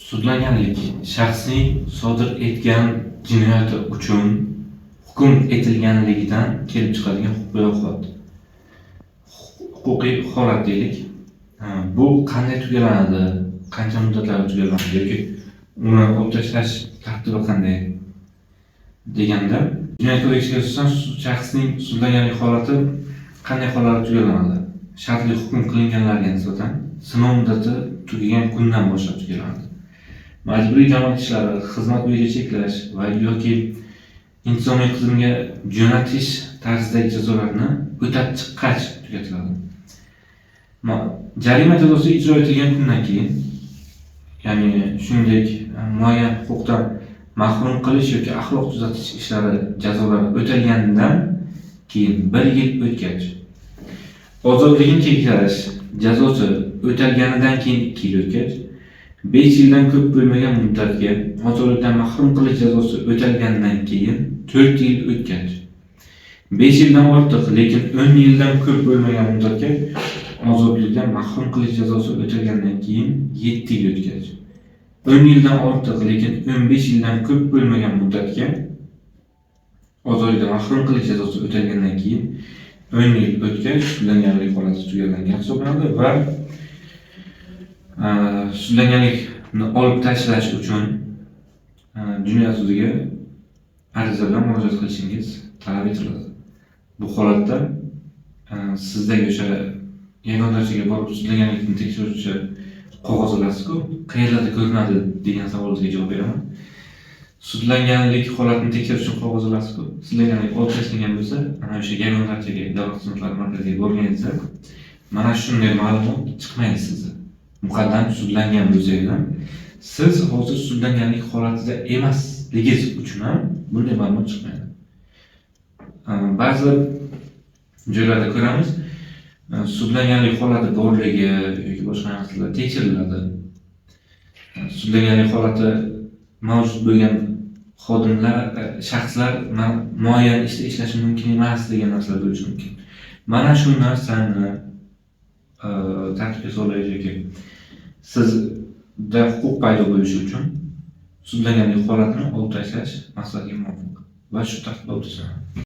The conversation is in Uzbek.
Sudlanganlik shaxsning sodir etgan jinoyati uchun hukm etilganligidan kelib chiqadigan huquqiy holat deylik. Bu qanday tugalanadi, qancha muddatlarda tugalanadi yoki uni olib tashlash tartibi qanday deganda, Jinoyat kodeksiga asosan shaxsning sudlanganlik holati qanday hollarda tugalanadi? Shartli hukm qilinganlarga nisbatan sinov muddati tugagan kundan boshlab tugalanadi. Majburiy jamoat ishlari, xizmat bo'yicha cheklash va yoki intizomiy tizimga jo'natish tarzidagi jazolarni o'tab chiqqach tugatiladi. Jarima jazosi ijro etilgan kundan keyin, ya'ni shuningdek muayyan huquqdan mahrum qilish yoki axloq tuzatish ishlari jazolari o'talganidan keyin 1 yil o'tgach, ozodlikni cheklash jazosi o'talganidan keyin 2 yil o'tgach, 5 yildan ko'p bo'lmagan muddatga ozodlikdan mahrum qilish jazosi o'talganidan keyin 4 yil o'tgach, 5 yildan ortiq lekin 10 yildan ko'p bo'lmagan muddatga ozodlikdan mahrum qilish jazosi o'talganidan keyin 7 yil o'tgach, 10 yildan ortiq lekin 15 yildan ko'p bo'lmagan muddatga ozodlikdan mahrum qilish jazosi o'talganidan keyin 10 yil o'tgach sudlanganlik holati tugalangan hisoblanadi va sudlanganlikni olib tashlash uchun jinoyat sudiga ariza bilan murojaat qilishingiz talab etiladi. Bu holatda sizdagi o'sha yagona borib sudlanganlikni tekshiruvchi qog'oz olasiz-ku, qayerlarda ko'rinadi degan savolingizga javob beraman. Sudlanganlik holatini tekshirish uchun qog'oz olasiz-ku, sudlanganlik olib tashlangan bo'lsa, ana o'sha yagona davlat xizmatlari markaziga borganingizda mana shunday ma'lumot chiqmaydi sizga. Muqaddam sudlangan bo'lsangiz ham, siz hozir sudlanganlik holatida emasligingiz uchun ham bunday ma'lumot chiqmaydi. Ba'zi joylarda ko'ramiz, sudlanganlik holati borligi yoki boshqa narsalar tekshiriladi. Sudlanganlik holati mavjud bo'lgan xodimlar, shaxslar muayyan ishda ishlashi mumkin emas degan narsalar bo'lishi mumkin. Mana shu narsani tartibga solish yoki sizda huquq paydo bo'lishi uchun sudlanganlik holatini olib tashlash maqsadga muvofiq va shu tartibda olib tashlanadi.